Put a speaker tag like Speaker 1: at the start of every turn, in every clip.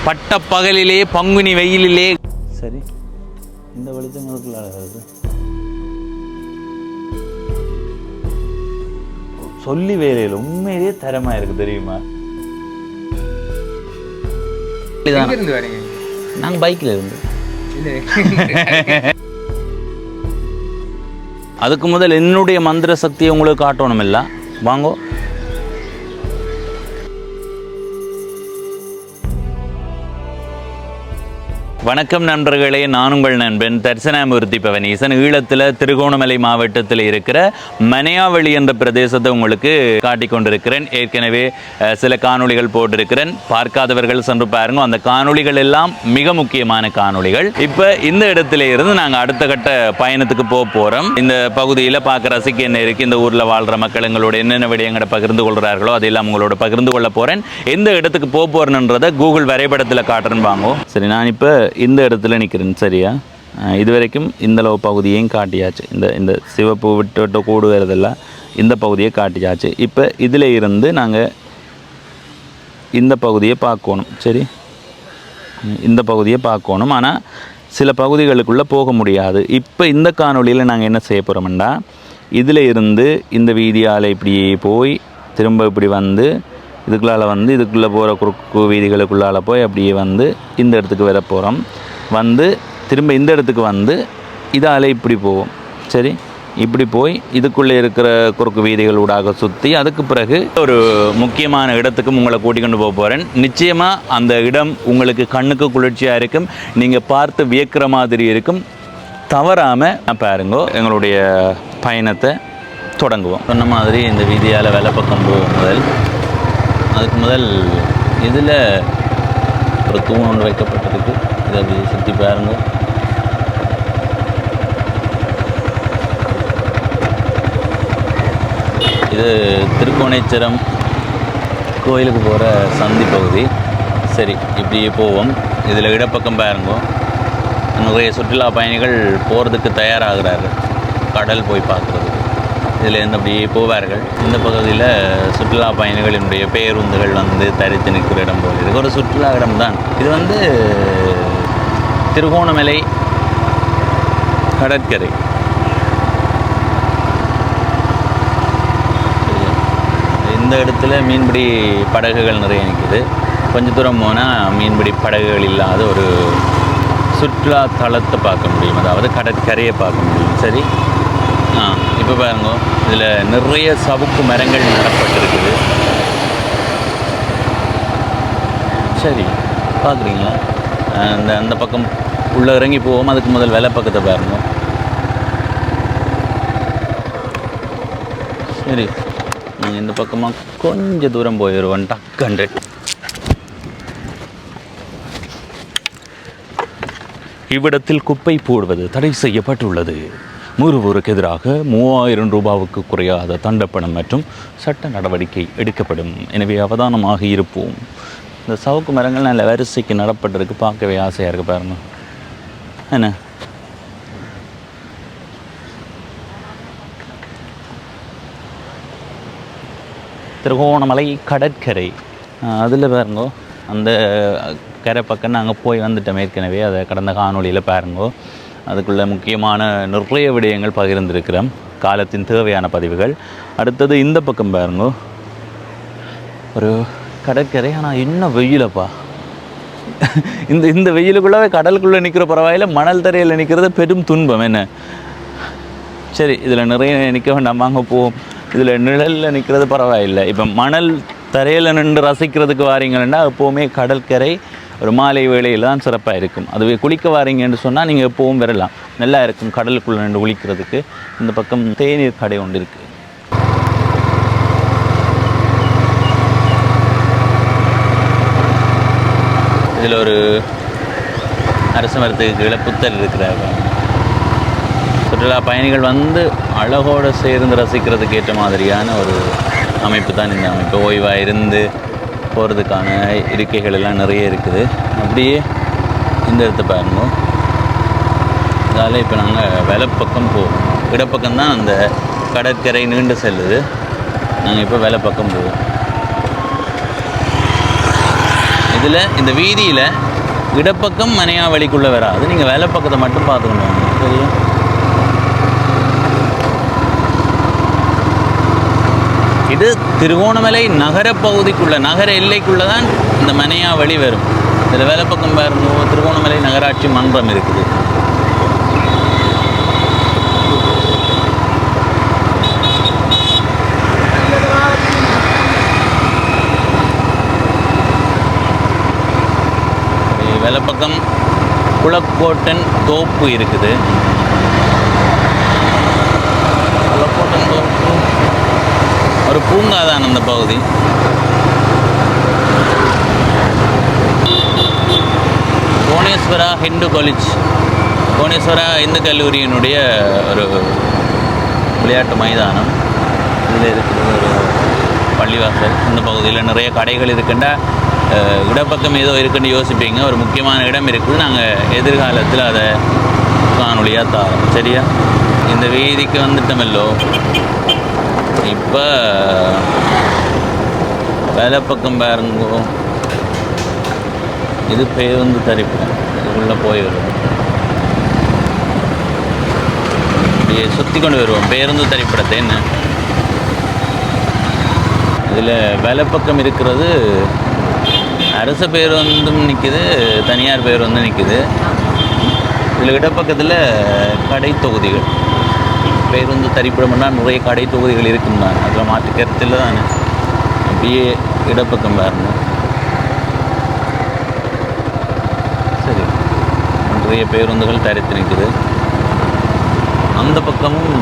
Speaker 1: பட்ட பகலிலே பங்குனி வெயிலிலே. சரி, இந்த வெளிச்சங்களுக்குள்ள அழகாது சொல்லி வேலையில் உண்மையிலேயே தரமா இருக்கு தெரியுமா. நாங்கள் பைக்கில் இருந்து அதுக்கு முதல் என்னுடைய மந்திர சக்தியை உங்களுக்கு காட்டணும் இல்ல, வாங்கோ. வணக்கம் நண்பர்களே, நான் உங்கள் நண்பன் தர்சனாமூர்த்தி பவனீசன். ஈழத்தில் திருகோணமலை மாவட்டத்தில் இருக்கிற மனையாவளி என்ற பிரதேசத்தை உங்களுக்கு காட்டிக் கொண்டிருக்கிறேன். ஏற்கனவே சில காணொளிகள் போட்டிருக்கிறேன், பார்க்காதவர்கள் சென்று பாருங்க. அந்த காணொளிகள் எல்லாம் மிக முக்கியமான காணொளிகள். இப்போ இந்த இடத்துல இருந்து நாங்கள் அடுத்த கட்ட பயணத்துக்கு போக போகிறோம். இந்த பகுதியில் பார்க்க ரசிக்க என்ன இருக்குது, இந்த ஊரில் வாழ்கிற மக்கள் எங்களோட என்னென்ன விடயங்களை பகிர்ந்து கொள்கிறார்களோ அதெல்லாம் உங்களோட பகிர்ந்து கொள்ள போகிறேன். எந்த இடத்துக்கு போக போகிறேன்றதை கூகுள் வரைபடத்தில் காட்டுறேன்னு வாங்கோ. சரி, நான் இப்போ இந்த இடத்துல நிற்கிறேன். சரியா, இது வரைக்கும் இந்த அளவு பகுதியையும் காட்டியாச்சு. இந்த சிவப்பு விட்டு கூடு வரதெல்லாம் இந்த பகுதியை காட்டியாச்சு. இப்போ இதில் இருந்து நாங்கள் இந்த பகுதியை பார்க்கணும். சரி, இந்த பகுதியை பார்க்கணும். ஆனால் சில பகுதிகளுக்குள்ளே போக முடியாது. இப்போ இந்த காணொலியில் நாங்கள் என்ன செய்ய போகிறோம்னா, இதில் இருந்து இந்த வீதியால் இப்படியே போய் திரும்ப இப்படி வந்து இதுக்குள்ளால் வந்து இதுக்குள்ளே போகிற குறுக்கு வீதிகளுக்குள்ளால் போய் அப்படியே வந்து இந்த இடத்துக்கு வர போகிறோம். வந்து திரும்ப இந்த இடத்துக்கு வந்து இதால் இப்படி போவோம். சரி, இப்படி போய் இதுக்குள்ளே இருக்கிற குறுக்கு வீதிகள் ஊடாக சுற்றி அதுக்கு பிறகு ஒரு முக்கியமான இடத்துக்கு உங்களை கூட்டிக்கொண்டு போக போகிறேன். நிச்சயமாக அந்த இடம் உங்களுக்கு கண்ணுக்கு குளிர்ச்சியாக இருக்கும், நீங்கள் பார்த்து வியக்கிற மாதிரி இருக்கும். தவறாமல் பாருங்கோ. எங்களுடைய பயணத்தை தொடங்குவோம். சொன்ன மாதிரி இந்த வீதியால் வேலை பக்கம் போகும். அதுக்கு முதல் இதில் ஒரு தூண் ஒன்று வைக்கப்பட்டிருக்கு. இதை அப்படி சுற்றி பாருங்க. இது திருக்கோணேச்சரம் கோயிலுக்கு போகிற சந்தி பகுதி. சரி, இப்படியே போவோம். இதில் இடப்பக்கம் பாருங்க, நிறைய சுற்றுலா பயணிகள் போகிறதுக்கு தயாராகிறார்கள், கடல் போய் பார்க்குறதுக்கு. இதில் இருந்து அப்படியே போவார்கள். இந்த பகுதியில் சுற்றுலா பயணிகளினுடைய பேருந்துகள் வந்து தரித்து நிற்கிற இடம் போல் இது ஒரு சுற்றுலா இடம்தான். இது வந்து திருகோணமலை கடற்கரை. இந்த இடத்துல மீன்பிடி படகுகள் நிறைய நிற்குது. கொஞ்சம் தூரம் போனால் மீன்பிடி படகுகள் இல்லாத ஒரு சுற்றுலா தளத்தை பார்க்க முடியும், அதாவது கடற்கரையை பார்க்க முடியும். சரி, இப்போ பாருங்க, இதில் நிறைய சவுக்கு மரங்கள் நடப்பட்டிருக்குது. சரி, பார்க்குறீங்களா? அந்த பக்கம் உள்ளே இறங்கி போவோம். அதுக்கு முதல் வெலை பக்கத்தை பாருங்க. சரி, இந்த பக்கமாக கொஞ்சம் தூரம் போயிடுவோம். டக்குண்டு இவ்விடத்தில் குப்பை போடுவது தடை செய்யப்பட்டுள்ளது. மூருவோருக்கு எதிராக 3000 ரூபாவுக்கு குறையாத தண்டப்பணம் மற்றும் சட்ட நடவடிக்கை எடுக்கப்படும். எனவே அவதானமாக இருப்போம். இந்த சவுக்கு மரங்கள் நல்ல வரிசைக்கு நடப்பட்டிருக்கு, பார்க்கவே ஆசையாக இருக்குது பாருங்க. என்ன திருகோணமலை கடற்கரை, அதில் பாருங்கோ. அந்த கரை பக்கம் நாங்கள் போய் வந்துட்டோம் ஏற்கனவே, அதை கடந்த காணொலியில் பாருங்கோ. அதுக்குள்ள முக்கியமான நிறைய விடயங்கள் பகிர்ந்திருக்கிறோம், காலத்தின் தேவையான பதிவுகள். அடுத்தது இந்த பக்கம் பாருங்க, ஒரு கடற்கரை. ஆனால் இன்னும் வெயிலப்பா. இந்த வெயிலுக்குள்ளவே கடலுக்குள்ளே நிற்கிற பரவாயில்ல, மணல் தரையில் நிற்கிறது பெரும் துன்பம். என்ன சரி, இதில் நிறைய நிற்க வேண்டாம், வாங்க போவோம். இதில் நிழலில் நிற்கிறது பரவாயில்லை. இப்போ மணல் தரையில் நின்று ரசிக்கிறதுக்கு வாரீங்கன்னா எப்போவுமே கடற்கரை ஒரு மாலை வேளையில் தான் சிறப்பாக இருக்கும். அதுவே குளிக்க வாரீங்கன்னு சொன்னால் நீங்கள் எப்போவும் வரலாம், நல்லா இருக்கும் கடலுக்குள்ளே நின்று குளிக்கிறதுக்கு. இந்த பக்கம் தேநீர் கடை ஒன்று இருக்குது. இதில் ஒரு அரச மரத்துக்கு கீழே புத்தர் இருக்கிறாங்க. சுற்றுலா பயணிகள் வந்து அழகோடு சேர்ந்து ரசிக்கிறதுக்கு ஏற்ற மாதிரியான ஒரு அமைப்பு தான் இந்த அமைப்பு. ஓய்வாக இருந்து போகிறதுக்கான இருக்கைகள் எல்லாம் நிறைய இருக்குது. அப்படியே இந்த இடத்த பாருங்க. அதால் இப்போ நாங்கள் வலப்பக்கம் போவோம். இடப்பக்கம்தான் அந்த கடற்கரை நீண்டு செல்லுது. நாங்கள் இப்போ வலப்பக்கம் போவோம். இதில் இந்த வீதியில் இடப்பக்கம் மனையாவளிக்குள்ளே வராது, நீங்கள் வேலை பக்கத்தை மட்டும் பார்த்துக்கணும். சரியா? இது திருகோணமலை நகர பகுதிக்குள்ள, நகர எல்லைக்குள்ளே தான் இந்த மனையாவளி வரும். இதில் வேலை பக்கம் பாருங்க, திருகோணமலை நகராட்சி மன்றம் இருக்குது. வேலைப்பக்கம் குளக்கோட்டன் தோப்பு இருக்குது. குளக்கோட்டன் தோப்பு ஒரு பூங்கா தான் அந்த பகுதி. கோணேஸ்வரா ஹிந்து காலேஜ், கோணேஸ்வரா இந்து கல்லூரியினுடைய ஒரு விளையாட்டு மைதானம் இதில் இருக்கிற ஒரு பள்ளிவாசல். இந்த பகுதியில் நிறைய கடைகள் இருக்குண்டா இடப்பக்கம் ஏதோ இருக்குன்னு யோசிப்பீங்க. ஒரு முக்கியமான இடம் இருக்குது. நாங்கள் எதிர்காலத்தில் அதை காணொலியாக தாரோம். சரியா? இந்த வீதிக்கு வந்துட்டோமல்லோ. இப்போ வேலை பக்கம் பாருங்கோ, இது பேருந்து தரிப்பிடம். இதுக்குள்ளே போய் வருவோம், அப்படியே சுற்றி கொண்டு வருவோம் பேருந்து தரிப்பிடத்தை. என்ன இதில் வேலை பக்கம் இருக்கிறது அரச பேருந்தும் நிற்கிது, தனியார் பேருந்து நிற்கிது. இதில் இடப்பக்கத்தில் கடை தொகுதிகள், பேருந்து தரிப்பிடம்னா நிறைய கடை தொகுதிகள் இருக்குன்னு அதில் மாற்று கருத்தில் தானே. அப்படியே இடப்பக்கம் பாருங்கள். சரி, நிறைய பேருந்துகள் தரித்து நிற்குது. அந்த பக்கமும்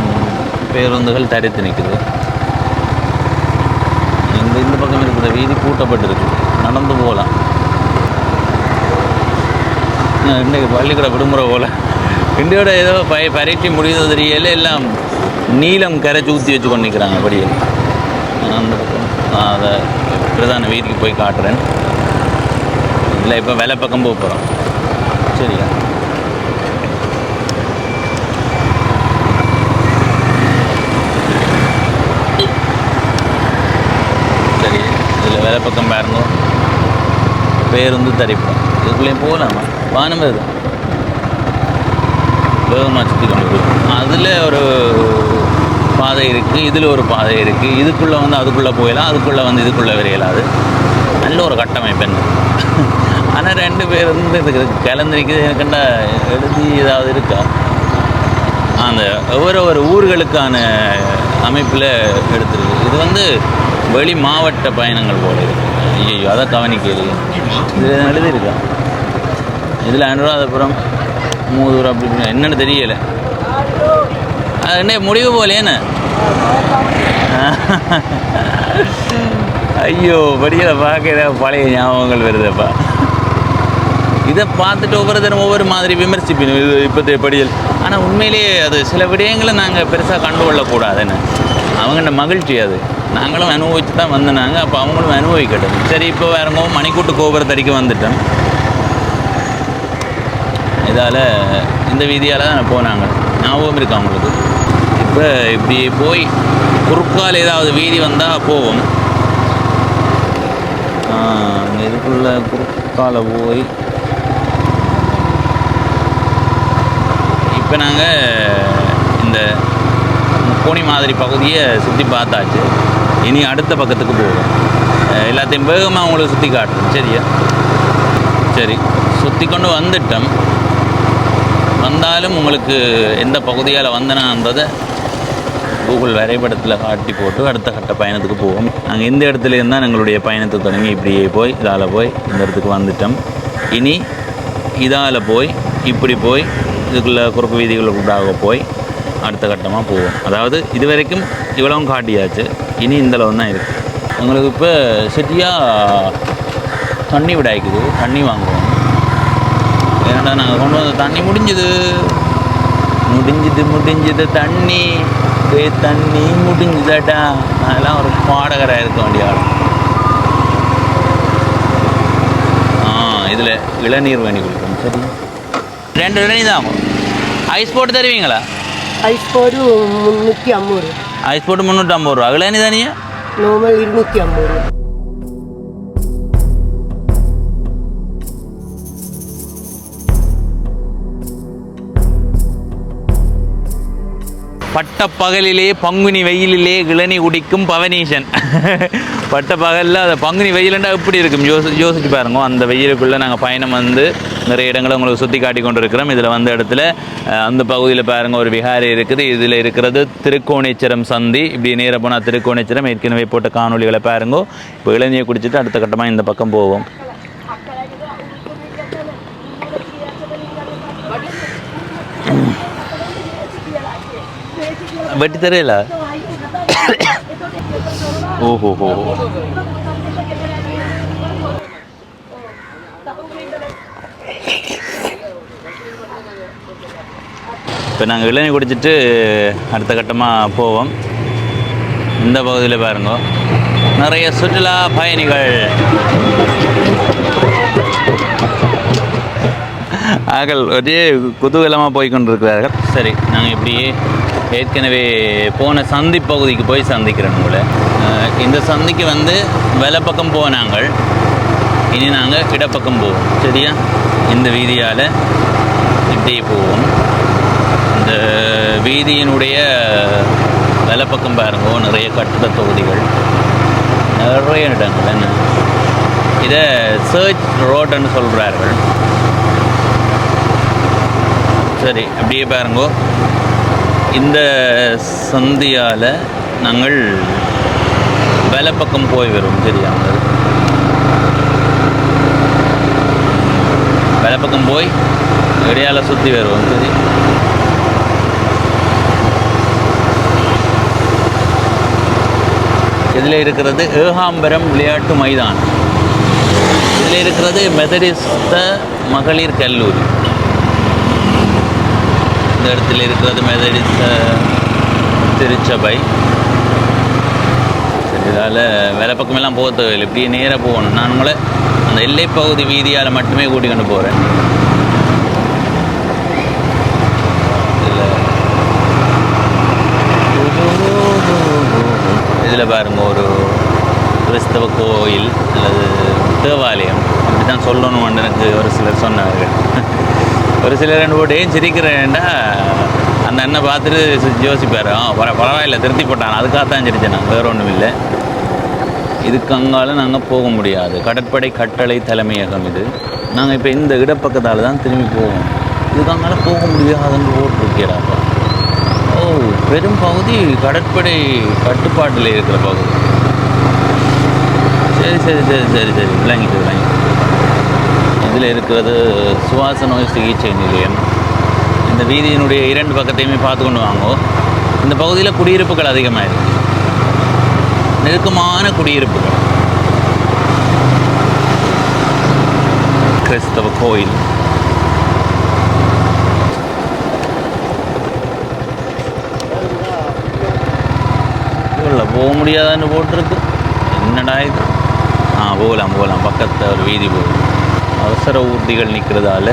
Speaker 1: பேருந்துகள் தரித்து நிற்குது. இந்த பக்கம் இருக்கிற வீதி பூட்டப்பட்டிருக்கு, நடந்து போகலாம். இன்றைக்கு பள்ளிக்கூட விடுமுறை போல். இண்டியோட ஏதோ பரீட்சை முடிந்தது தெரியல, எல்லாம் நீளம் கரைச்சி ஊற்றி வச்சு கொண்டு நிற்கிறாங்க படியில். அந்த பக்கம் அதை பிரதான வீட்டுக்கு போய் காட்டுறேன். இல்லை, இப்போ வேலை பக்கம் போக போகிறோம். சரியா? சரி, இதில் வேலை பக்கம் பாருங்க, பேருந்து தரிப்போம். இதுக்குள்ளேயும் போகலாமா? வானம் வருது, வேகமாக சுற்றி கொண்டு போய். அதில் ஒரு பாதை இருக்குது, இதில் ஒரு பாதை இருக்குது. இதுக்குள்ளே வந்து அதுக்குள்ளே போயிடலாம், அதுக்குள்ளே வந்து இதுக்குள்ளே வரையலாது. நல்ல ஒரு கட்டமைப்பு என்ன. ஆனால் 2 பேர் வந்து இதுக்கு கலந்துருக்குது. எனக்குண்டா எழுதி ஏதாவது இருக்கா? அந்த ஒவ்வொரு ஊர்களுக்கான அமைப்பில் எடுத்துருக்கு. இது வந்து வெளி மாவட்ட பயணங்கள் போல இருக்குது. ஐயோ, அதை கவனிக்கலையே. இதில் எழுதியிருக்கா? இதில் அனுராதபுரம், மூதூர் அப்படி என்னென்னு தெரியலை. அது என்ன முடிவு போலேன்னு. ஐயோ, படியில் பார்க்க பழைய ஞாபகங்கள் வருதுப்பா. இதை பார்த்துட்டு ஒவ்வொரு தரம் ஒவ்வொரு மாதிரி விமர்சிப்பேன் இது இப்போதைய படியல். ஆனால் உண்மையிலேயே அது சில விடயங்களை நாங்கள் பெருசாக கண்டுகொள்ளக்கூடாதுன்னு. அவங்கள்ட மகிழ்ச்சி அது. நாங்களும் அனுபவிச்சு தான் வந்தனாங்க. அப்போ அவங்களும் அனுபவிக்கட்டும். சரி, இப்போ வேறங்கோ மணிக்கூட்டு கோபுரத்தடிக்கு வந்துட்டோம். இதால் இந்த வீதியால் தான் போனாங்க, ஞாபகம் இருக்கு அவங்களுக்கு. இப்போ இப்படி போய் குறுக்கால் ஏதாவது வீதி வந்தால் போவோம். இதுக்குள்ள குறுக்கால போய் இப்போ நாங்கள் இந்த முக்கோணி மாதிரி பகுதியை சுற்றி பார்த்தாச்சு. இனி அடுத்த பக்கத்துக்கு போவோம். எல்லாத்தையும் வேகமாக உங்களுக்கு சுற்றி காட்டுறோம். சரியா? சரி, சுற்றி கொண்டு வந்துட்டோம். வந்தாலும் உங்களுக்கு எந்த பகுதியால் வந்தனான்றதை கூகுள் வரைபடத்தில் காட்டி போட்டு அடுத்த கட்ட பயணத்துக்கு போவோம். நாங்கள் இந்த இடத்துல இருந்தால் எங்களுடைய பயணத்தை தொடங்கி இப்படியே போய் இதால் போய் இந்த இடத்துக்கு வந்துட்டோம். இனி இதால் போய் இப்படி போய் இதுக்குள்ளே குறுக்கு வீதிகளுக்குள்ளாக போய் அடுத்த கட்டமாக போவோம். அதாவது இது வரைக்கும் இவ்வளவும் காட்டியாச்சு. இனி இந்தளவு தான் இருக்குது. எங்களுக்கு இப்போ சரியாக தண்ணி விடாய்க்குது. தண்ணி வாங்குவோம். ஏன்னா நாங்கள் கொண்டு வந்த தண்ணி முடிஞ்சுது தண்ணி தண்ணி முடிஞ்சுதாட்டா. அதெல்லாம் ஒரு பாடகராக இருக்க வேண்டிய ஆள். இதில் இளநீர் வேண்டி கொடுக்கணும். சரி, 2 இளநீர் தான் ஆகும். ஐஸ் போட்டு தருவீங்களா?
Speaker 2: ஐஸ் போட்டு 350.
Speaker 1: ஐஸ் போட்டு 350 ரூபா. இளநீர் தானியா?
Speaker 2: நார்மல் 250 ரூபா.
Speaker 1: பட்ட பகலிலே பங்குனி வெயிலிலே இளநீ குடிக்கும் பவனீசன். பட்ட பகலில் அதை பங்குனி வெயிலுண்டா எப்படி இருக்கும் யோசிச்சு பாருங்க. அந்த வெயிலுக்குள்ளே நாங்கள் பயணம் வந்து நிறைய இடங்களை உங்களுக்கு சுற்றி காட்டி கொண்டு இருக்கிறோம். இதில் வந்த இடத்துல அந்த பகுதியில் பாருங்கள் ஒரு விகாரை இருக்குது. இதில் இருக்கிறது திருக்கோணேச்சரம் சந்தி. இப்படி நேராக போனால் திருக்கோணேச்சரம். ஏற்கனவே போட்ட காணொலிகளை பாருங்க. இப்போ இளநியை குடிச்சிட்டு அடுத்த கட்டமாக இந்த பக்கம் போவோம். வெட்டி தெரியல. ஓஹோ இப்போ நாங்கள் இளநீ குடிச்சிட்டு அடுத்த கட்டமாக போவோம். இந்த பகுதியில் பாருங்க நிறைய சுற்றுலா பயணிகள். ஆக்கள் ஒரே குதூகலமாக போய் கொண்டிருக்கிறார்கள். சரி, நாங்கள் இப்படியே ஏற்கனவே போன சந்தி பகுதிக்கு போய் சந்திக்கிறேன் உங்களை. இந்த சந்திக்கு வந்து வலப்பக்கம் போனாங்கள். இனி நாங்கள் இடப்பக்கம் போவோம். சரியா? இந்த வீதியால் இப்படியே போவோம். இந்த வீதியினுடைய வலப்பக்கம் பாருங்க நிறைய கட்டிட தொகுதிகள், நிறைய இடங்கள். என்ன இதை சர்ச் ரோடுன்னு சொல்கிறார்கள். சரி, அப்படியே பாருங்கோ. இந்த சந்தியால் நாங்கள் வலப்பக்கம் போய் வரும். தெரியாமல் வலப்பக்கம் போய் இடையால் சுற்றி வருவோம். சரி, இதில் இருக்கிறது ஏகாம்பரம் விளையாட்டு மைதானம். இதில் இருக்கிறது மெதடிஸ்த மகளிர் கல்லூரி. இந்த இடத்துல இருக்கிறது மெதடிஸ்த திருச்சபை. சரி, இதால் வேலை பக்கமெல்லாம் போக தேவையில்லை. இப்படியே நேராக போகணும். நான் உங்களை அந்த எல்லைப்பகுதி வீதியால் மட்டுமே கூட்டி கொண்டு போகிறேன். இதில் பாருங்க ஒரு கிறிஸ்தவ கோயில் அல்லது தேவாலயம் அப்படி தான் சொல்லணும்னு எனக்கு ஒரு சிலர் சொன்னார்கள். ஒரு சிலர் ரெண்டு போட்டு ஏன் சிரிக்கிறேன்டா அந்த அண்ணன் பார்த்துட்டு யோசிப்பார். பரவாயில்ல, திருத்தி போட்டான், அதுக்காகத்தான் சிரிச்சேன் நான், வேறு ஒன்றும் இல்லை. இதுக்கு அங்கால நாங்கள் போக முடியாது. கடற்படை கட்டளை தலைமையகம் இது. நாங்கள் இப்போ இந்த இடப்பக்கத்தால் தான் திரும்பி போவோம். இதுக்கு அங்கால போக முடியாதுன்னு போட்டிருக்கிறாப்பா. ஓ, பெரும் பகுதி கடற்படை கட்டுப்பாட்டில் இருக்கிற பகுதி. சரி சரி சரி சரி சரி விளங்கிட்டு. இதில் இருக்கிறது சுவாச நோய் சிகிச்சை நிலையம். இந்த வீதியினுடைய இரண்டு பக்கத்தையுமே பார்த்து கொண்டு வாங்கோ. இந்த பகுதியில் குடியிருப்புகள் அதிகமாக இருக்கு, நெருக்கமான குடியிருப்புகள். கிறிஸ்தவ கோயில். போக முடியாதான்னு போட்டிருக்கு. என்னடா இது? போகலாம் போகலாம். பக்கத்தில் ஒரு வீதி போகும். அவசர ஊர்திகள் நிற்கிறதால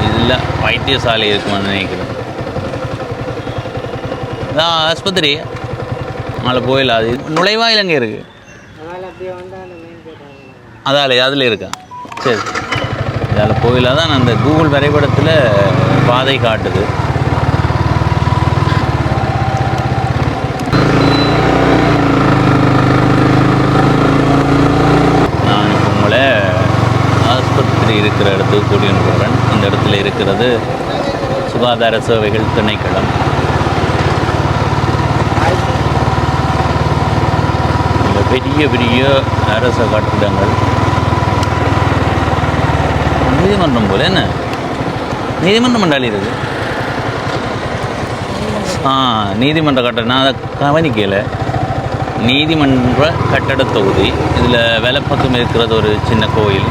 Speaker 1: இதில் வைத்தியசாலை இருக்குமான்னு நினைக்கிறேன். ஆஸ்பத்திரி அதில் போயிடலாம். அது நுழைவாயில் எங்கே இருக்குது? அதில் இருக்கா? சரி, இதில் போயிடலாம் தான் அந்த கூகுள் வரைபடத்தில் பாதை காட்டுது. இருக்கிற இடத்துக்கு கூட்டின்னு போகிறேன். இந்த இடத்துல இருக்கிறது சுகாதார சேவைகள் திணைக்களம். இந்த பெரிய பெரிய அரச கட்டிடங்கள். நீதிமன்றம் போல. என்ன நீதிமன்றம் மண்டாலி இருக்குது? நீதிமன்ற கட்டடம். நான் அதை கவனிக்கலை. நீதிமன்ற கட்டட தொகுதி. இதில் வலப்பக்கம் இருக்கிறது ஒரு சின்ன கோயில்.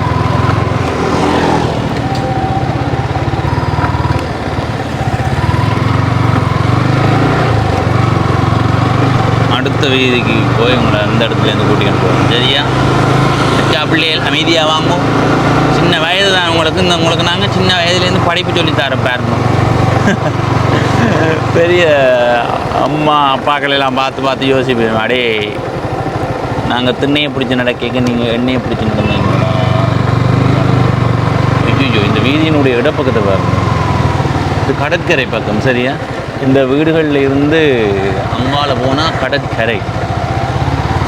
Speaker 1: அடுத்த வீதிக்கு போய் உங்களை அந்த இடத்துலேருந்து கூட்டிகிட்டு போகிறோம். சரியா? பிள்ளைகள் அமைதியாக வாங்கும். சின்ன வயது தான் உங்களுக்கு நாங்கள் சின்ன வயதுலேருந்து படிப்பு சொல்லித்தரோம் பாருங்க. பெரிய அம்மா அப்பாக்களெல்லாம் பார்த்து யோசிப்போம். அடே, நாங்கள் திண்ணையை பிடிச்சி நடக்க நீங்கள் எண்ணெயை பிடிச்சி நடந்தீங்களா? ஐயோ, இந்த வீதியினுடைய இடப்பக்கத்தை பாருங்க. இது கடற்கரை பக்கம். சரியா? இந்த வீடுகளில் இருந்து அங்கால போனால் கடற்கரை.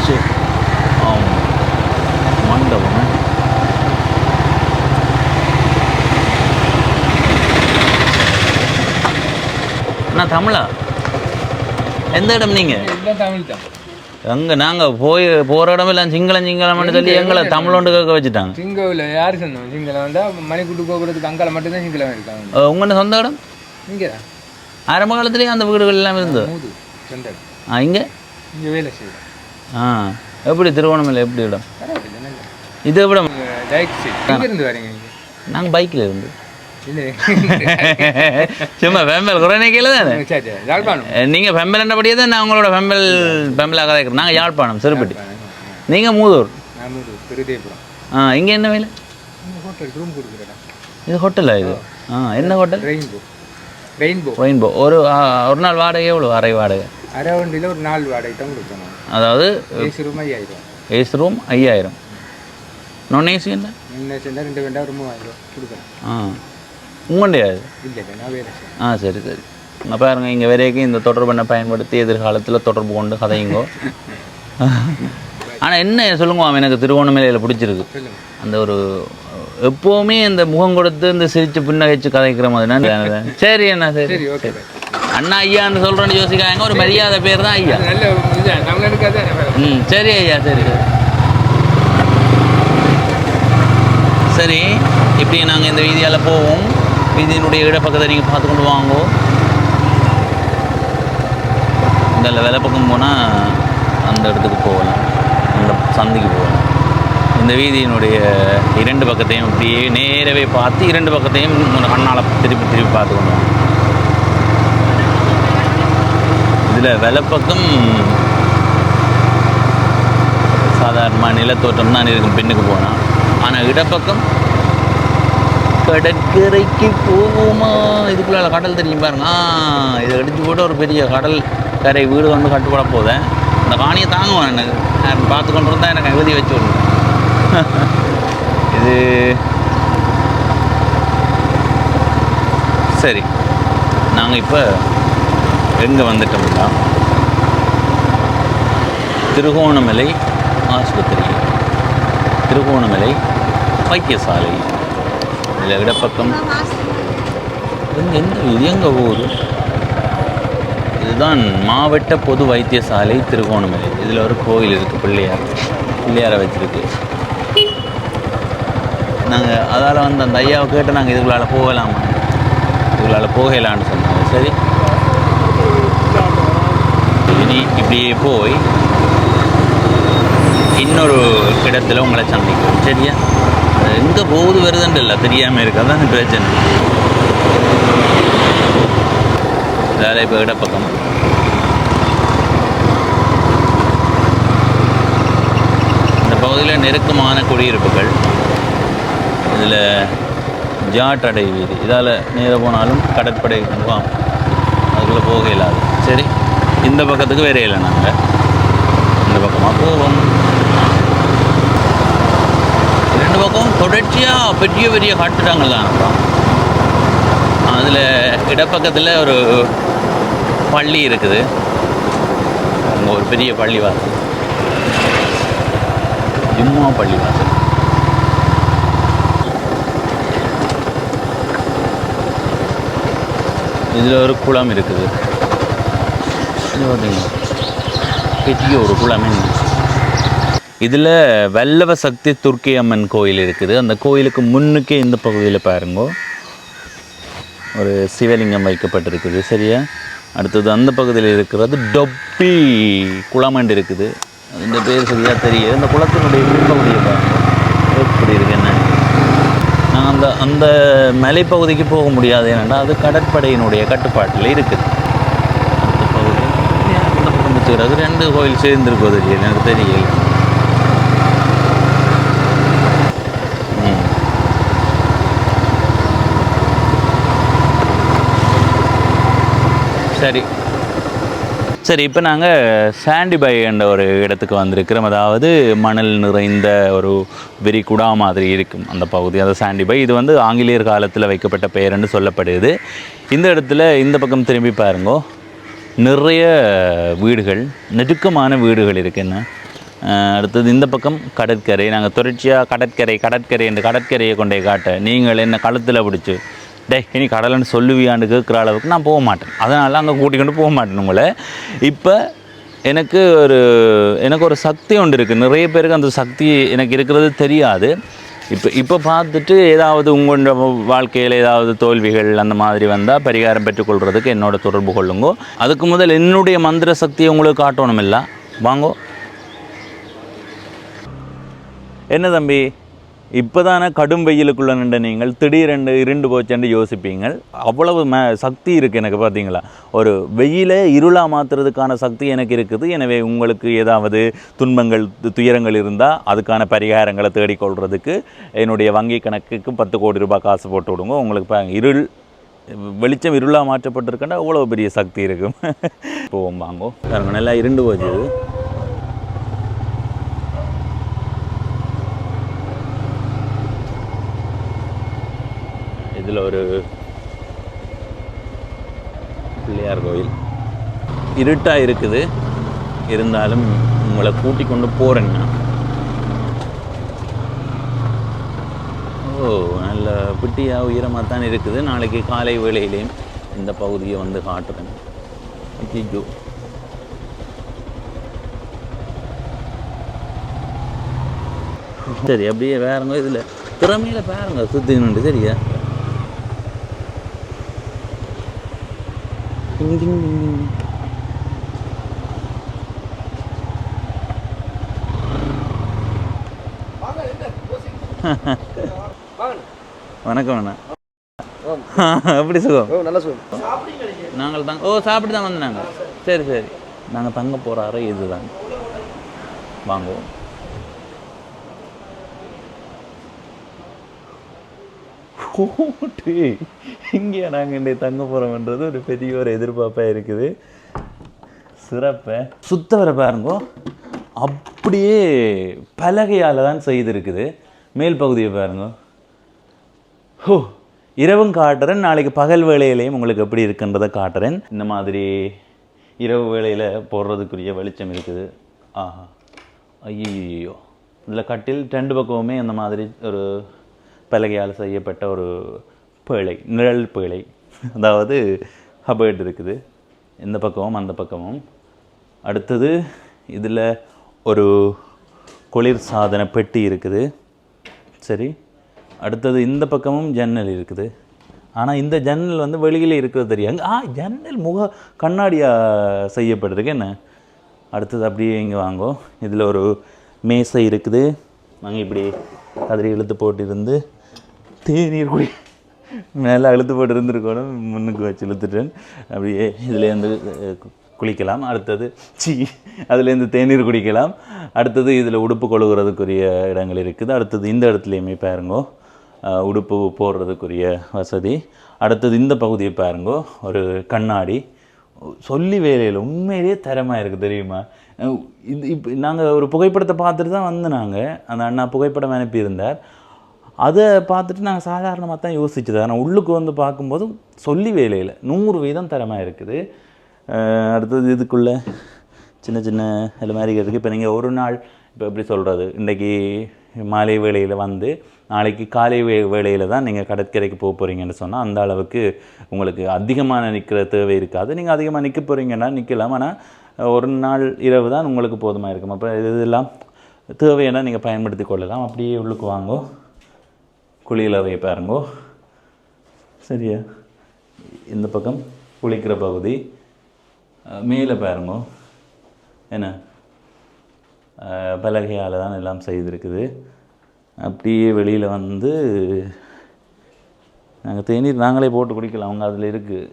Speaker 1: சரி, ஆமாம், மண்டபம். நான் தமிழா? எந்த இடம் நீங்கள்?
Speaker 3: தமிழ் தான்.
Speaker 1: அங்கே நாங்கள் போகிற இடமெல்லாம் சிங்களம்னு சொல்லி எங்களை தமிழோண்டு கேட்க வச்சுட்டாங்க.
Speaker 3: சிங்கவில் யார் சொன்னோம்? சிங்களம் வந்தால் மணிக்கூட்டு கோபுரத்துக்கு அங்கால மட்டும்தான் சிங்களம் இருக்காங்க.
Speaker 1: உங்களோட சொந்த இடம்
Speaker 3: இங்கே தான்
Speaker 1: ஆரம்ப காலத்துலேயே அந்த வீடுகள் எல்லாம் இருந்தது.
Speaker 3: சொந்த இடம்.
Speaker 1: இங்கே
Speaker 3: இங்கே வேலை செய்யலாம்.
Speaker 1: எப்படி திருவோணமலை எப்படி இடம்? இது எப்படி
Speaker 3: இருந்து வரீங்க நீங்கள்?
Speaker 1: நாங்கள் பைக்கில் இருந்து
Speaker 3: இல்லை
Speaker 1: சும்மா ஃபேமிலி குறைநிக்கையில் தானே.
Speaker 3: சரி யாழ்ப்பாணம்.
Speaker 1: நீங்கள் ஃபேமிலி என்னபடியே தான் நான் உங்களோட ஃபேமிலியாக தான் இருக்கிறோம். நாங்கள் யாழ்ப்பாணம் சிறுபட்டி. நீங்கள் மூதூர்.
Speaker 3: நான் திருதேபுரம்.
Speaker 1: இங்கே என்ன வேலை?
Speaker 3: ஹோட்டல் ரூம் கொடுக்குறேன்.
Speaker 1: இது ஹோட்டலா இது? என்ன ஹோட்டல்? ரெயின்போ. ஒரு நாள் வாடகை எவ்வளோ? அரை வாடகை?
Speaker 3: அரை வண்டியில் ஒரு 4 வாடகை தான் கொடுக்கணும்.
Speaker 1: அதாவது
Speaker 3: ஏசி ரூம் 5000.
Speaker 1: AC room 5000. நான் ஏசி என்ன?
Speaker 3: 2 வேண்டாம் ஒரு 3000 கொடுக்குறேன்.
Speaker 1: உங்கள்டையா இது?
Speaker 3: இல்லை நான் வேலை.
Speaker 1: சரி சரி. பாருங்க, இங்கே வரைக்கும் இந்த தொடர்பெண்ணை பயன்படுத்தி எதிர்காலத்தில் தொடர்பு கொண்டு கதையுங்கோ. ஆனால் என்ன சொல்லுங்க, எனக்கு திருவோணமலையில் பிடிச்சிருக்கு அந்த ஒரு எப்போவுமே இந்த முகம் கொடுத்து இந்த சிரிச்சு புன்னகைச்சு கதைக்கிற மாதிரி. சரி அண்ணா, சரி அண்ணா ஐயான்னு சொல்கிறேன்னு யோசிக்காங்க. ஒரு மரியாதை பேர் தான் ஐயா. சரி ஐயா, சரி சரி சரி. இப்படி நாங்கள் இந்த வீதியால் போவோம். வீதியினுடைய இடப்பக்கத்தை நீங்கள் பார்த்து கொண்டு வாங்கோ. இந்த வேலை பக்கம் போனால் அந்த இடத்துக்கு போகலாம், அந்த சந்தைக்கு போகலாம். இந்த வீதியினுடைய 2 பக்கத்தையும் இப்படியே நேரவே பார்த்து 2 பக்கத்தையும் கண்ணால் திருப்பி பார்த்து கொண்டு வாங்க. இதில் வெலைப்பக்கம் சாதாரணமாக நிலத்தோட்டம் தான் இருக்கும் பின்னுக்கு போனால். ஆனால் இடப்பக்கம் கடற்கரைக்கு போவோமா? இதுக்குள்ள கடல் தெரியும் பாருங்க. இதை அடித்து போட்டு ஒரு பெரிய கடல் கரை வீடு வந்து கட்டுப்பட போதேன். அந்த காணியை தாங்குவேன். எனக்கு நான் பார்த்து கொண்டு இருந்தால் எனக்கு எழுதி வச்சு விடுவேன். இது சரி. நாங்கள் இப்போ எங்கே வந்துட்டோம்னா திருகோணமலை ஆஸ்பத்திரி, திருகோணமலை வைத்தியசாலை. இதில் இடப்பக்கம் எங்கே போகுது? இதுதான் மாவட்ட பொது வைத்தியசாலை திருகோணமலை. இதில் ஒரு கோயில் இருக்குது, பிள்ளையாரை வச்சுருக்கு. நாங்கள் அதால் வந்து அந்த ஐயாவை கேட்டு நாங்கள் இதுக்குள்ளால் போகலாமா, இதுக்குள்ளால் போகலான்னு சொன்னாங்க. சரி, இனி இப்படியே போய் இன்னொரு இடத்துல உங்களை சந்திக்கும். சரியா? எங்கே போகுது வருதுன்னு இல்லை, தெரியாமல் இருக்கு. அதான் பிரச்சனை. அதாவது இப்போ இடப்பக்கம் இந்த பகுதியில் நெருக்கமான குடியிருப்புகள். இதில் ஜாட்டடை வீதி. இதால் நேராக போனாலும் கடற்படை முகாம், அதுக்குள்ளே போக இல்லாது. சரி, இந்த பக்கத்துக்கு வேற இல்லை. நாங்கள் இந்த பக்கமாக போவோம். 2 பக்கம் தொடர்ச்சியாக பெரிய பெரிய கட்டிடங்கள் தான் அப்புறம். அதில் இடப்பக்கத்தில் ஒரு பள்ளி இருக்குது. அங்கே ஒரு பெரிய பள்ளிவாசல், ஜும்மா பள்ளிவாசல். இதில் ஒரு குளம் இருக்குது. பெரிய ஒரு குளம். இதில் வல்லவ சக்தி துர்க்கி அம்மன் கோயில் இருக்குது. அந்த கோயிலுக்கு முன்னுக்கே இந்த பகுதியில் பாருங்கோ ஒரு சிவலிங்கம் வைக்கப்பட்டிருக்குது. சரியா? அடுத்தது அந்த பகுதியில் இருக்கிறது டொப்பி குளமண்டு இருக்குது. அந்த பேர் சரியாக தெரியுது. அந்த குளத்தினுடைய முன்பகுதியை பாருங்க எப்படி இருக்கு. என்ன, நாங்கள் அந்த மலைப்பகுதிக்கு போக முடியாது. ஏன்னா அது கடற்படையினுடைய கட்டுப்பாட்டில் இருக்குது. அந்த பகுதி அந்த பக்கம் வச்சுக்கிறது 2 கோயில் சேர்ந்துருக்கோ தெரியல, எனக்கு தெரியல. சரி, இப்போ நாங்கள் சாண்டிபை என்ற ஒரு இடத்துக்கு வந்திருக்கிறோம். அதாவது மணல் நிறைந்த ஒரு விரிகுடா மாதிரி இருக்கும் அந்த பகுதி, அது சாண்டிபை. இது வந்து ஆங்கிலேயர் காலத்தில் வைக்கப்பட்ட பெயர் என்று சொல்லப்படுது. இந்த இடத்துல இந்த பக்கம் திரும்பி பாருங்கோ, நிறைய வீடுகள், நெருக்கமான வீடுகள் இருக்குன்னு. அடுத்தது இந்த பக்கம் கடற்கரை. நாங்கள் தொடர்ச்சியாக கடற்கரை என்று கடற்கரையை கொண்டே காட்ட, நீங்கள் என்ன களத்தில் பிடிச்சி இனி கடலைன்னு சொல்லுவியான்னு கேட்குற அளவுக்கு நான் போக மாட்டேன். அதனால் அங்கே கூட்டிக்கொண்டு போக மாட்டேன் உங்களை. இப்போ எனக்கு ஒரு சக்தி ஒன்று இருக்குது. நிறைய பேருக்கு அந்த சக்தி எனக்கு இருக்கிறது தெரியாது. இப்போ பார்த்துட்டு ஏதாவது உங்களோட வாழ்க்கையில் ஏதாவது தோல்விகள் அந்த மாதிரி வந்தால் பரிகாரம் பெற்றுக்கொள்கிறதுக்கு என்னோட தொடர்பு கொள்ளுங்கோ. அதுக்கு முதல் என்னுடைய மந்திர சக்தியை உங்களுக்கு காட்டணும் இல்லை, வாங்கோ. என்ன தம்பி, இப்போ தானே கடும் வெயிலுக்குள்ளே நின்ற நீங்கள் திடீரென்று இருண்டு போச்சென்று யோசிப்பீங்கள். அவ்வளவு சக்தி இருக்குது எனக்கு. பார்த்தீங்களா, ஒரு வெயிலை இருளாக மாற்றுறதுக்கான சக்தி எனக்கு இருக்குது. எனவே உங்களுக்கு ஏதாவது துன்பங்கள் துயரங்கள் இருந்தால் அதுக்கான பரிகாரங்களை தேடிக்கொள்கிறதுக்கு என்னுடைய வங்கி கணக்குக்கு 10 கோடி ரூபாய் காசு போட்டு விடுங்க. உங்களுக்கு வெளிச்சம் இருளாக மாற்றப்பட்டிருக்கேன்டா அவ்வளோ பெரிய சக்தி இருக்கும். போவோம் வாங்கோ. நல்லா இருண்டு போச்சு. இதில் ஒரு பிள்ளையார் கோயில் இருட்டாக இருக்குது. இருந்தாலும் உங்களை கூட்டிக் கொண்டு போகிறேங்க. நல்ல பிட்டியாக உயரமாக தான் இருக்குது. நாளைக்கு காலை வேளையிலையும் இந்த பகுதியை வந்து காட்டுறேன். ஐயோ, சரி, அப்படியே வேறுங்க. இதில் திறமையில் பாருங்க சுற்றி நின்று. சரியா, வணக்கம் அண்ணா. எப்படி சுகம்? நல்ல சுகம். நாங்கள் சாப்பிட்டு தான் வந்தாங்க. சரி சரி, நாங்கள் தங்க போகிற அறை இதுதான். வாங்குவோம். இங்கே நாங்கள் இன்றைய தங்க போகிறோம்ன்றது ஒரு பெரிய ஒரு எதிர்பார்ப்பாக இருக்குது. சிறப்பை சுத்த வர பாருங்கோ, அப்படியே பலகையால் தான் செய்திருக்குது. மேல் பகுதியை பாருங்க. இரவும் காட்டுறேன், நாளைக்கு பகல் வேளையிலையும் உங்களுக்கு எப்படி இருக்குன்றதை காட்டுறேன். இந்த மாதிரி இரவு வேளையில் போடுறதுக்குரிய வெளிச்சம் இருக்குது. ஆஹா, ஐயோ, இதில் கட்டில் 2 பக்கமுமே அந்த மாதிரி ஒரு பலகையால் செய்யப்பட்ட ஒரு பேழை, நிழல் பேழை, அதாவது ஹபர்ட் இருக்குது இந்த பக்கமும் அந்த பக்கமும். அடுத்தது இதில் ஒரு குளிர் சாதன பெட்டி இருக்குது. சரி, அடுத்தது இந்த பக்கமும் ஜன்னல் இருக்குது. ஆனால் இந்த ஜன்னல் வந்து வெளியில் இருக்கிறது தெரியாது. ஜன்னல் கண்ணாடியாக செய்யப்பட்டிருக்கு என்ன. அடுத்தது அப்படியே இங்கே வாங்கோ. இதில் ஒரு மேசை இருக்குது. நாங்கள் இப்படி கதிரி இழுத்து போட்டிருந்து தேநீர் மேலே அழுத்து போட்டு இருந்துருக்கணும். முன்னுக்கு வச்சு இழுத்துட்டேன். அப்படியே இதுலேருந்து குளிக்கலாம். அடுத்தது அதுலேருந்து தேநீர் குடிக்கலாம். அடுத்தது இதில் உடுப்பு கொழுகிறதுக்குரிய இடங்கள் இருக்குது. அடுத்தது இந்த இடத்துலையுமே பாருங்கோ, உடுப்பு போடுறதுக்குரிய வசதி. அடுத்தது இந்த பகுதியை பாருங்கோ, ஒரு கண்ணாடி. சொல்லி வேலையில் உண்மையிலேயே தரமாக இருக்குது தெரியுமா. இப்போ நாங்கள் ஒரு புகைப்படத்தை பார்த்துட்டு தான் வந்து நாங்கள் அந்த அண்ணா புகைப்படம் அனுப்பியிருந்தார். அதை பார்த்துட்டு நாங்கள் சாதாரணமாக தான் யோசிச்சது. ஆனால் உள்ளுக்கு வந்து பார்க்கும்போது சொல்லி வேலையில் 100% தரமாக இருக்குது. அடுத்தது இதுக்குள்ளே சின்ன சின்ன இது மாதிரி இருக்குது. இப்போ நீங்கள் ஒரு நாள் இப்போ எப்படி சொல்கிறது, இன்றைக்கி மாலை வேளையில் வந்து நாளைக்கு காலை வேளையில் தான் நீங்கள் கடற்கரைக்கு போக போகிறீங்கன்னு சொன்னால் அந்த அளவுக்கு உங்களுக்கு அதிகமான நிற்கிற தேவை இருக்காது. நீங்கள் அதிகமாக நிற்க போகிறீங்கன்னா நிற்கலாம். ஆனால் ஒரு நாள் இரவு தான் உங்களுக்கு போதுமாக இருக்கும். அப்போ இதெல்லாம் தேவையான நீங்கள் பயன்படுத்தி கொள்ளலாம். அப்படியே உள்ளுக்கு வாங்கோ, குளியலறை பாருங்கோ. சரியா, இந்த பக்கம் குளிக்கிற பகுதி. மேலே பாருங்கோ, என்ன பலகையால் தான் எல்லாம் செய்திருக்குது. அப்படியே வெளியில் வந்து நாங்கள் தேநீர் நாங்களே போட்டு குடிக்கலாம். அவங்க அதில் இருக்குது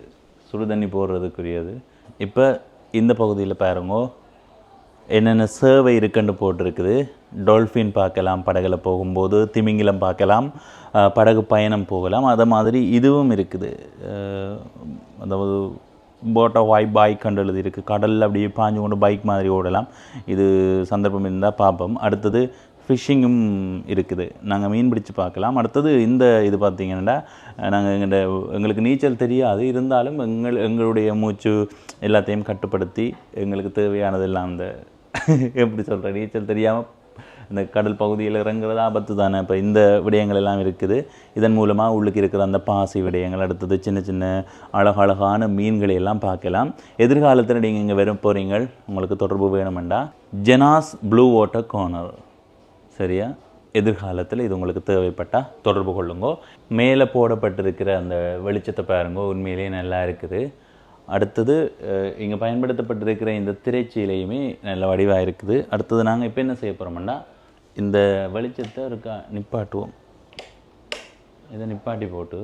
Speaker 1: சுடு தண்ணி போடுறதுக்குரியது. இப்போ இந்த பகுதியில் பாருங்கோ, என்னென்ன சேவை இருக்குன்னு போட்டிருக்குது. டால்ஃபின் பார்க்கலாம் படகுல போகும்போது, திமிங்கிலம் பார்க்கலாம், படகு பயணம் போகலாம். அதை மாதிரி இதுவும் இருக்குது. அதாவது போட்டோ வாய் பைக் கண்டு எழுதி இருக்குது. கடலில் அப்படியே பாஞ்சு கொண்டு பைக் மாதிரி ஓடலாம். இது சந்தர்ப்பம் இருந்தால் பார்ப்போம். அடுத்தது ஃபிஷ்ஷிங்கும் இருக்குது, நாங்கள் மீன் பிடிச்சு பார்க்கலாம். அடுத்தது இந்த இது பார்த்திங்கன்னா நாங்கள் எங்களுக்கு நீச்சல் தெரியாது, இருந்தாலும் எங்களுடைய மூச்சு எல்லாத்தையும் கட்டுப்படுத்தி எங்களுக்கு தேவையானதெல்லாம் அந்த எப்படி சொல்கிற நீச்சல் தெரியாமல் இந்த கடல் பகுதியில் இறங்குறது ஆபத்து தானே. இப்போ இந்த விடயங்கள் எல்லாம் இருக்குது. இதன் மூலமாக உள்ளுக்கு இருக்கிற அந்த பாசி விடயங்கள், அடுத்தது சின்ன சின்ன அழகழகான மீன்களை எல்லாம் பார்க்கலாம். எதிர்காலத்தில் நீங்கள் இங்கே வர போகிறீங்க, உங்களுக்கு தொடர்பு வேணுமெண்டா ஜெனாஸ் ப்ளூ வாட்டர் கார்னர், சரியா? எதிர்காலத்தில் இது உங்களுக்கு தேவைப்பட்டால் தொடர்பு கொள்ளுங்கோ. மேலே போடப்பட்டிருக்கிற அந்த வெளிச்சத்தை பாருங்கோ, உண்மையிலேயே நல்லா இருக்குது. அடுத்தது இங்கே பயன்படுத்தப்பட்டிருக்கிற இந்த திரைச்சீலையுமே நல்ல வடிவாக இருக்குது. அடுத்தது நாங்கள் இப்போ என்ன செய்ய போகிறோம்னா, இந்த வெளிச்சத்தை இருக்கா நிப்பாட்டுவோம். இதை நிப்பாட்டி போட்டு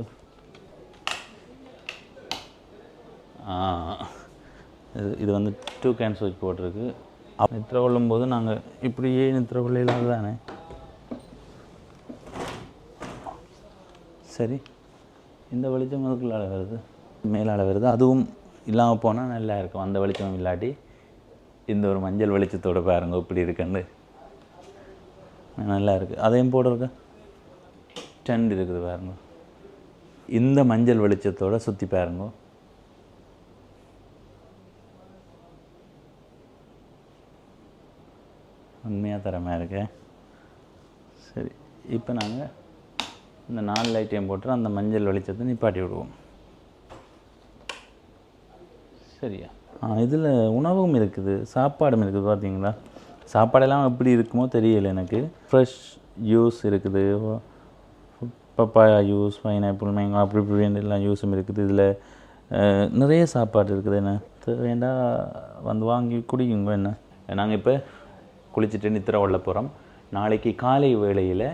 Speaker 1: இது வந்து 2 கேன் சுவிட்ச் போட்டிருக்கு. நித்திர கொள்ளும்போது நாங்கள் இப்படியே நித்திர கொள்ளையிலாது தானே. சரி, இந்த வெளிச்சம் அதுக்குள்ளால வருது, மேலால் வருது. அதுவும் இல்லாமல் போனால் நல்லா இருக்கும். அந்த வெளிச்சம் இல்லாட்டி இந்த ஒரு மஞ்சள் வெளிச்சத்தோடு பாருங்க இப்படி இருக்குன்னு நல்லா இருக்குது. அதையும் போடுறக்க டென்ட் இருக்குது பாருங்க. இந்த மஞ்சள் வெளிச்சத்தோடு சுற்றி பாருங்க. உண்மையாக தரமாக இருக்கு. சரி, இப்போ நாங்கள் இந்த 4 லைட்டையும் போட்டு அந்த மஞ்சள் வெளிச்சத்தை நிப்பாட்டி விடுவோம். சரியா? இதில் உணவும் இருக்குது, சாப்பாடும் இருக்குது. பார்த்தீங்களா, சாப்பாடெல்லாம் எப்படி இருக்குமோ தெரியலை எனக்கு. ஃப்ரெஷ் ஜூஸ் இருக்குது, பப்பாயா ஜூஸ், பைனாப்பிள், மேங்கோ, அப்படி இப்படி எல்லாம் ஜூஸும் இருக்குது. இதில் நிறைய சாப்பாடு இருக்குது. என்ன வேண்டாம் வந்து வாங்கி குடிக்குங்க. என்ன நாங்கள் இப்போ குளிச்சுட்டு நித்திர கொள்ள போகிறோம். நாளைக்கு காலை வேளையில்